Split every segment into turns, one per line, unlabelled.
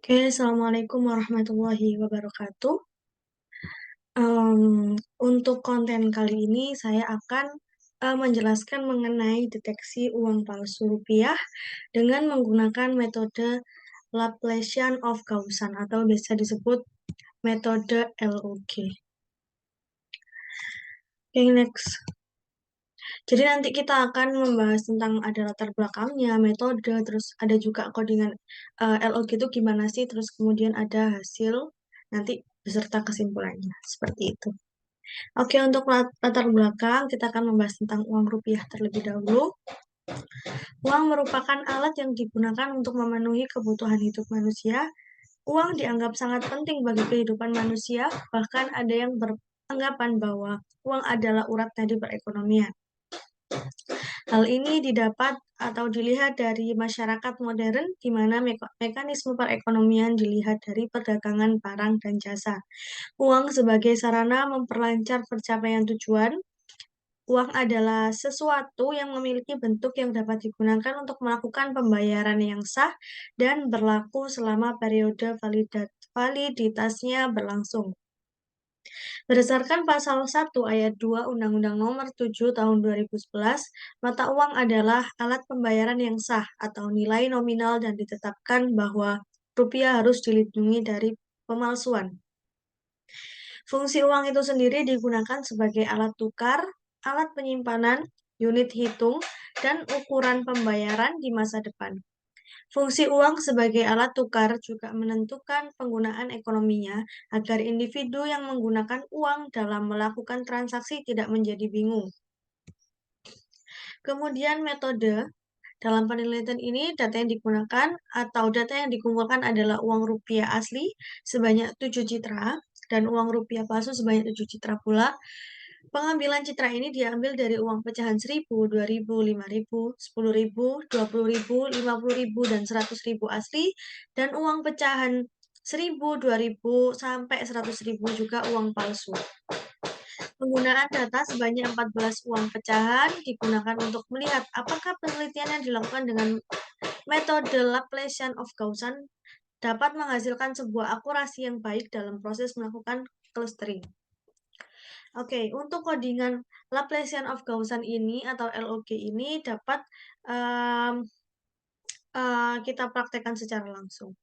Oke, Assalamualaikum warahmatullahi wabarakatuh. Untuk konten kali ini saya akan menjelaskan mengenai deteksi uang palsu rupiah dengan menggunakan metode Laplacian of Gaussian atau biasa disebut metode LOG. Oke, next. Jadi nanti kita akan membahas tentang ada latar belakangnya, metode, terus ada juga codingan LOG itu gimana sih, terus kemudian ada hasil, nanti beserta kesimpulannya, seperti itu. Oke, untuk latar belakang, kita akan membahas tentang uang rupiah terlebih dahulu. Uang merupakan alat yang digunakan untuk memenuhi kebutuhan hidup manusia. Uang dianggap sangat penting bagi kehidupan manusia, bahkan ada yang beranggapan bahwa uang adalah urat nadi perekonomian. Hal ini didapat atau dilihat dari masyarakat modern, di mana mekanisme perekonomian dilihat dari perdagangan barang dan jasa. Uang sebagai sarana memperlancar pencapaian tujuan. Uang adalah sesuatu yang memiliki bentuk yang dapat digunakan untuk melakukan pembayaran yang sah dan berlaku selama periode validitasnya berlangsung. Berdasarkan pasal 1 ayat 2 Undang-Undang Nomor 7 Tahun 2011, mata uang adalah alat pembayaran yang sah atau nilai nominal dan ditetapkan bahwa rupiah harus dilindungi dari pemalsuan. Fungsi uang itu sendiri digunakan sebagai alat tukar, alat penyimpanan, unit hitung, dan ukuran pembayaran di masa depan. Fungsi uang sebagai alat tukar juga menentukan penggunaan ekonominya agar individu yang menggunakan uang dalam melakukan transaksi tidak menjadi bingung. Kemudian metode dalam penelitian ini data yang digunakan atau data yang dikumpulkan adalah uang rupiah asli sebanyak 7 citra dan uang rupiah palsu sebanyak 7 citra pula. Pengambilan citra ini diambil dari uang pecahan 1.000, 2.000, 5.000, 10.000, 20.000, 50.000, dan 100.000 asli, dan uang pecahan 1.000, 2.000, sampai 100.000 juga uang palsu. Penggunaan data sebanyak 14 uang pecahan digunakan untuk melihat apakah penelitian yang dilakukan dengan metode Laplacian of Gaussian dapat menghasilkan sebuah akurasi yang baik dalam proses melakukan clustering. Oke, untuk codingan Laplacian of Gaussian ini atau LOG ini dapat kita praktekkan secara langsung.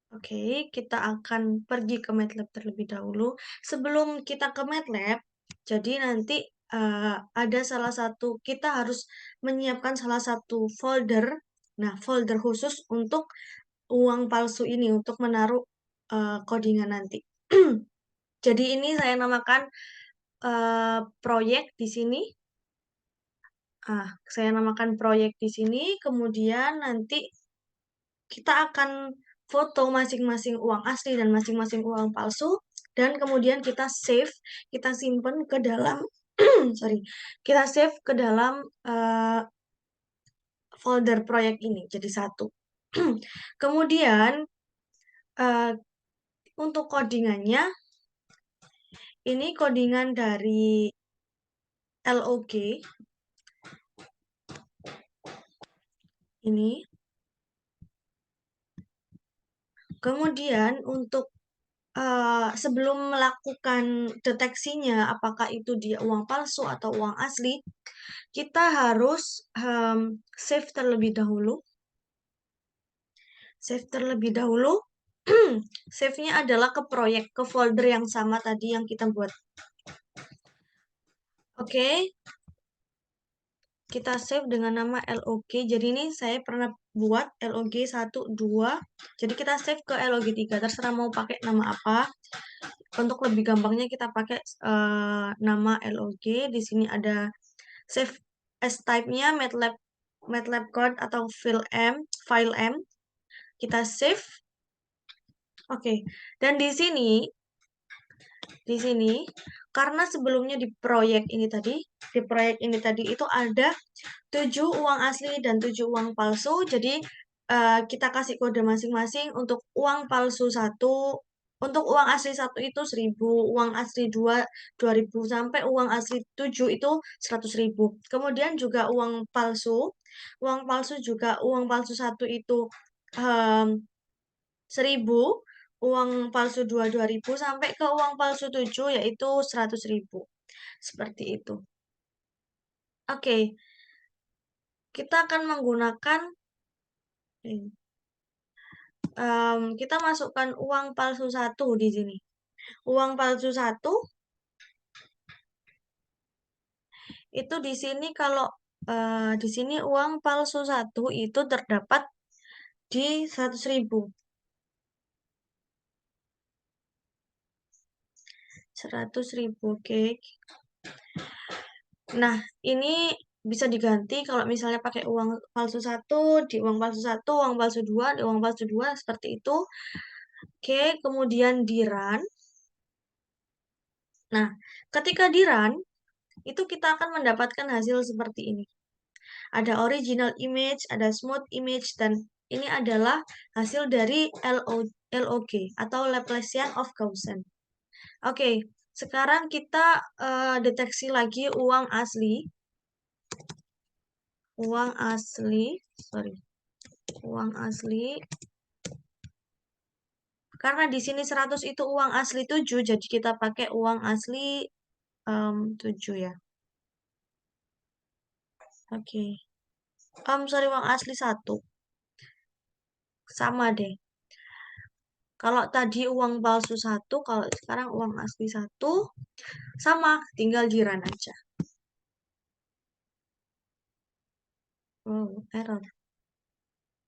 Oke, kita akan pergi ke MATLAB terlebih dahulu. Sebelum kita ke MATLAB, jadi nanti ada salah satu, kita harus menyiapkan salah satu folder, nah folder khusus untuk uang palsu ini, untuk menaruh codingan nanti. Jadi ini saya namakan proyek di sini. Saya namakan proyek di sini, kemudian nanti kita akan foto masing-masing uang asli dan masing-masing uang palsu, dan kemudian kita simpan ke dalam, sorry, kita save ke dalam folder proyek ini, jadi satu. Kemudian, untuk codingannya, ini codingan dari LOG, ini. Kemudian untuk sebelum melakukan deteksinya, apakah itu dia uang palsu atau uang asli, kita harus save terlebih dahulu. Save terlebih dahulu. Save-nya adalah ke proyek, ke folder yang sama tadi yang kita buat. Oke. Kita save dengan nama LOG. Jadi ini saya pernah buat LOG 1, 2. Jadi kita save ke LOG 3. Terserah mau pakai nama apa. Untuk lebih gampangnya kita pakai nama LOG. Di sini ada save as type-nya MATLAB code atau file M. Kita save. Oke. Dan di sini karena sebelumnya di proyek ini tadi itu ada 7 uang asli dan 7 uang palsu. Jadi kita kasih kode masing-masing. Untuk uang palsu 1, untuk uang asli 1 itu 1.000, uang asli 2, 2.000, sampai uang asli 7 itu 100.000. Kemudian juga uang palsu juga uang palsu 1 itu em, 1.000, uang palsu 2 2.000 sampai ke uang palsu 7 yaitu 100.000. Seperti itu. Oke, kita akan menggunakan kita masukkan uang palsu 1 di sini. Uang palsu 1 itu di sini kalau di sini uang palsu 1 itu terdapat di 100.000. 100.000, oke. Nah, ini bisa diganti kalau misalnya pakai uang palsu 1, di uang palsu 1, uang palsu 2, di uang palsu 2, seperti itu. Oke, kemudian di run. Nah, ketika di run, itu kita akan mendapatkan hasil seperti ini. Ada original image, ada smooth image, dan ini adalah hasil dari LOG atau Laplacian of Gaussian. Oke, sekarang kita deteksi lagi uang asli. Uang asli. Karena di sini 100 itu uang asli 7, jadi kita pakai uang asli 7 ya. Oke. Sorry, uang asli 1. Sama deh. Kalau tadi uang palsu 1, kalau sekarang uang asli 1, sama, tinggal di run aja. Oh, error.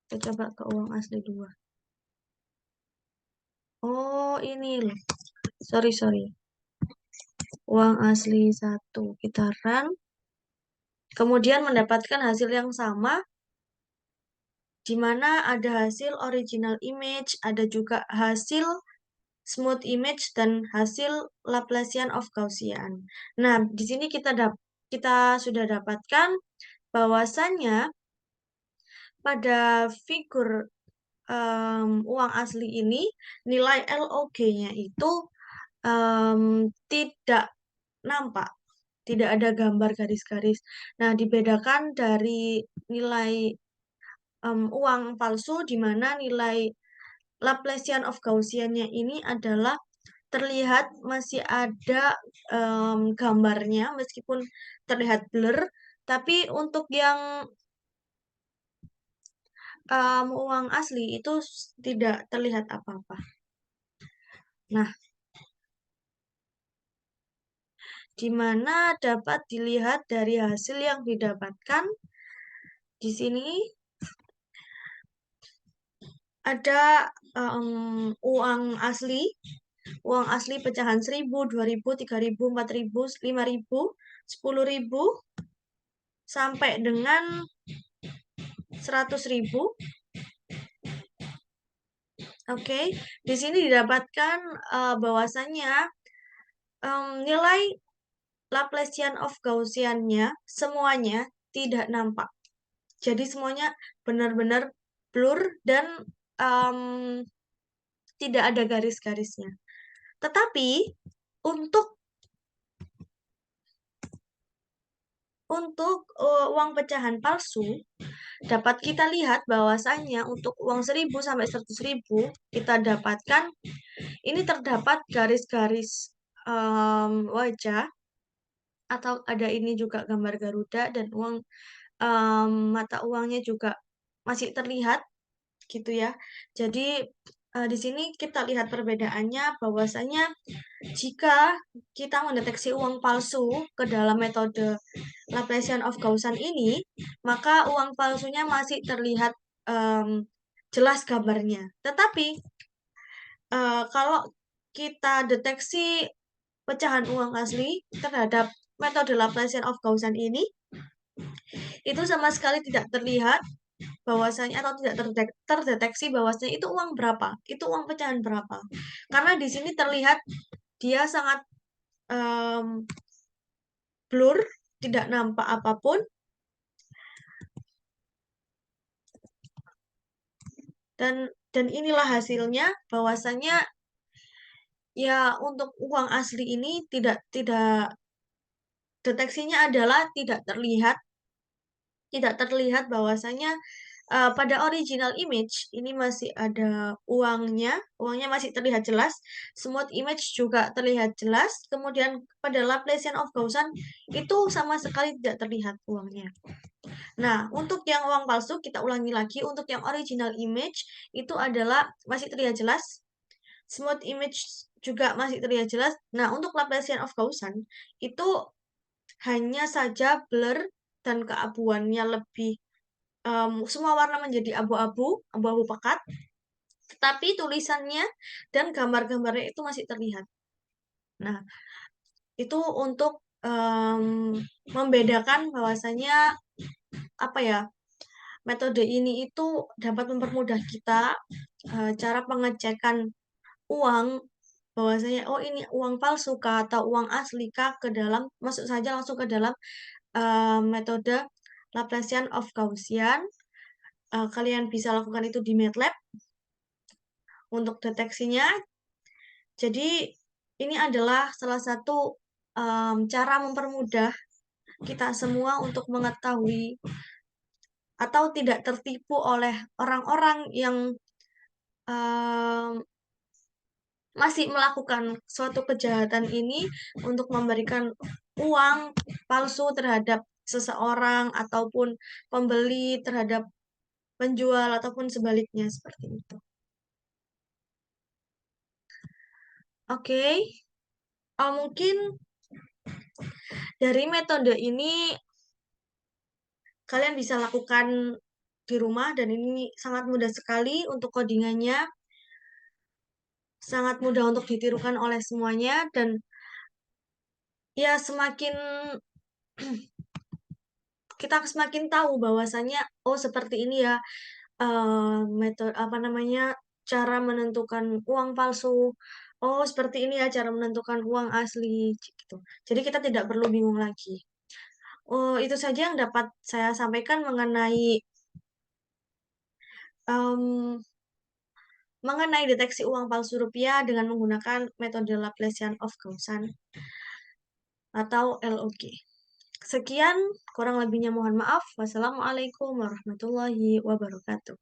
Kita coba ke uang asli 2. Oh, ini loh. Sorry. Uang asli 1. Kita run. Kemudian mendapatkan hasil yang sama, di mana ada hasil original image, ada juga hasil smooth image, dan hasil Laplacian of Gaussian. Nah, di sini kita sudah dapatkan bahwasannya pada figur uang asli ini nilai LOG-nya itu tidak nampak, tidak ada gambar garis-garis. Nah, dibedakan dari nilai uang palsu di mana nilai Laplacian of Gaussian-nya ini adalah terlihat masih ada gambarnya meskipun terlihat blur, tapi untuk yang uang asli itu tidak terlihat apa-apa. Nah, di mana dapat dilihat dari hasil yang didapatkan di sini ada uang asli pecahan 1.000, 2.000, 3.000, 4.000, 5.000, 10.000 sampai dengan 100.000. Oke, di sini didapatkan bahwasannya nilai Laplacian of Gaussian-nya semuanya tidak nampak. Jadi semuanya benar-benar blur dan tidak ada garis-garisnya. Tetapi untuk uang pecahan palsu dapat kita lihat bahwasannya untuk uang 1.000 sampai 100.000 kita dapatkan ini terdapat garis-garis wajah, atau ada ini juga gambar Garuda, dan uang mata uangnya juga masih terlihat gitu ya. Jadi di sini kita lihat perbedaannya bahwasanya jika kita mendeteksi uang palsu ke dalam metode Laplacian of Gaussian ini, maka uang palsunya masih terlihat jelas gambarnya. Tetapi kalau kita deteksi pecahan uang asli terhadap metode Laplacian of Gaussian ini, itu sama sekali tidak terlihat bahwasanya atau tidak terdeteksi bahwasanya itu uang berapa, itu uang pecahan berapa. Karena di sini terlihat dia sangat blur, tidak nampak apapun. Dan inilah hasilnya bahwasanya ya untuk uang asli ini tidak deteksinya adalah tidak terlihat bahwasanya pada original image ini masih ada uangnya, uangnya masih terlihat jelas, smooth image juga terlihat jelas, kemudian pada Laplacian of Gaussian itu sama sekali tidak terlihat uangnya. Nah, untuk yang uang palsu kita ulangi lagi, untuk yang original image itu adalah masih terlihat jelas, smooth image juga masih terlihat jelas. Nah, untuk Laplacian of Gaussian itu hanya saja blur dan keabuannya lebih, semua warna menjadi abu-abu, abu-abu pekat, tetapi tulisannya dan gambar-gambarnya itu masih terlihat. Nah, itu untuk membedakan bahwasanya apa ya, metode ini itu dapat mempermudah kita cara pengecekan uang, bahwasanya oh ini uang palsu kah atau uang asli kah, ke dalam masuk saja langsung ke dalam metode Laplacian of Gaussian. Kalian bisa lakukan itu di MATLAB untuk deteksinya. Jadi ini adalah salah satu cara mempermudah kita semua untuk mengetahui atau tidak tertipu oleh orang-orang yang em, masih melakukan suatu kejahatan ini untuk memberikan uang palsu terhadap seseorang ataupun pembeli terhadap penjual ataupun sebaliknya seperti itu. Oke, mungkin dari metode ini kalian bisa lakukan di rumah dan ini sangat mudah sekali untuk codingannya, sangat mudah untuk ditirukan oleh semuanya dan ya semakin kita semakin tahu bahwasannya oh seperti ini ya metode apa namanya cara menentukan uang palsu. Oh, seperti ini ya cara menentukan uang asli gitu. Jadi kita tidak perlu bingung lagi. Oh, itu saja yang dapat saya sampaikan em, mengenai deteksi uang palsu rupiah dengan menggunakan metode Laplacian of Gaussian atau LOG. Sekian, kurang lebihnya mohon maaf. Wassalamualaikum warahmatullahi wabarakatuh.